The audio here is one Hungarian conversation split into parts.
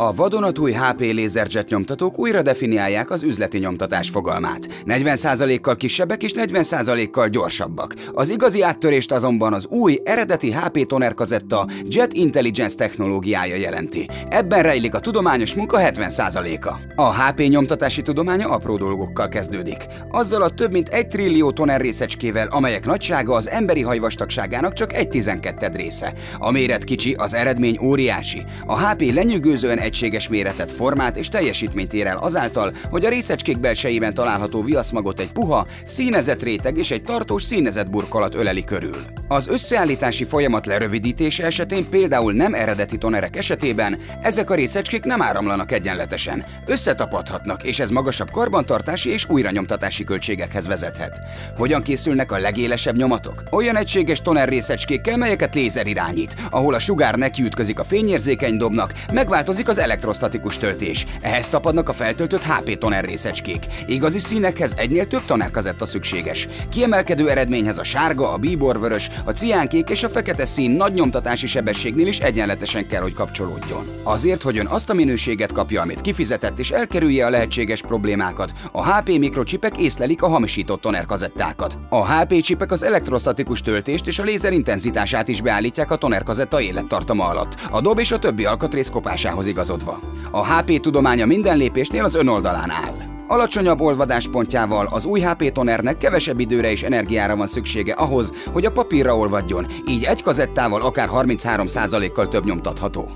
A vadonatúj HP lézerjet nyomtatók újra definiálják az üzleti nyomtatás fogalmát. 40%-kal kisebbek és 40%-kal gyorsabbak. Az igazi áttörést azonban az új, eredeti HP toner kazetta Jet Intelligence technológiája jelenti. Ebben rejlik a tudományos munka 70%-a. A HP nyomtatási tudománya apró dolgokkal kezdődik. Azzal a több mint 1 trillió toner részecskével, amelyek nagysága az emberi haj vastagságának csak 1/12 része. A méret kicsi, az eredmény óriási. A HP lenyűgözően egységes méretet, formát és teljesítményt ér el azáltal, hogy a részecskék belsejében található viaszmagot egy puha, színezett réteg és egy tartós színezett burkolat öleli körül. Az összeállítási folyamat lerövidítése esetén, például nem eredeti tonerek esetében, ezek a részecskék nem áramlanak egyenletesen, összetapadhatnak, és ez magasabb karbantartási és újranyomtatási költségekhez vezethet. Hogyan készülnek a legélesebb nyomatok? Olyan egységes toner részecskékkel, melyeket lézer irányít, ahol a sugár nekiütközik a fényérzékeny dobnak, megváltozik az elektrostatikus töltés. Ehhez tapadnak a feltöltött HP toner részecskék. Igazi színekhez egynél több toner kazetta szükséges. Kiemelkedő eredményhez a sárga, a bíborvörös, a ciánkék és a fekete szín nagy nyomtatási sebességnél is egyenletesen kell, hogy kapcsolódjon. Azért, hogy ön azt a minőséget kapja, amit kifizetett, és elkerülje a lehetséges problémákat, a HP mikrocsipek észlelik a hamisított toner kazettákat. A HP csipek az elektrostatikus töltést és a lézer intenzitását is beállítják a toner kazetta élettartama alatt, a dob és a többi alkatrész kopásához igazodva. A HP tudománya minden lépésnél az ön oldalán áll. Alacsonyabb olvadáspontjával az új HP tonernek kevesebb időre és energiára van szüksége ahhoz, hogy a papírra olvadjon, így egy kazettával akár 33%-kal több nyomtatható.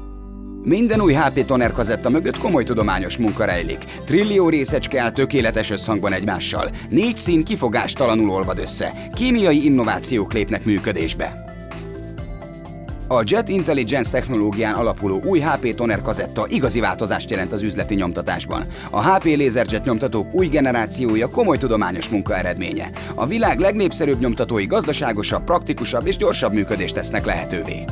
Minden új HP toner kazetta mögött komoly tudományos munka rejlik. Trillió részecske áll tökéletes összhangban egymással. 4 szín kifogástalanul olvad össze. Kémiai innovációk lépnek működésbe. A Jet Intelligence technológián alapuló új HP toner kazetta igazi változást jelent az üzleti nyomtatásban. A HP lézerjet nyomtatók új generációja komoly tudományos munka eredménye. A világ legnépszerűbb nyomtatói gazdaságosabb, praktikusabb és gyorsabb működést tesznek lehetővé.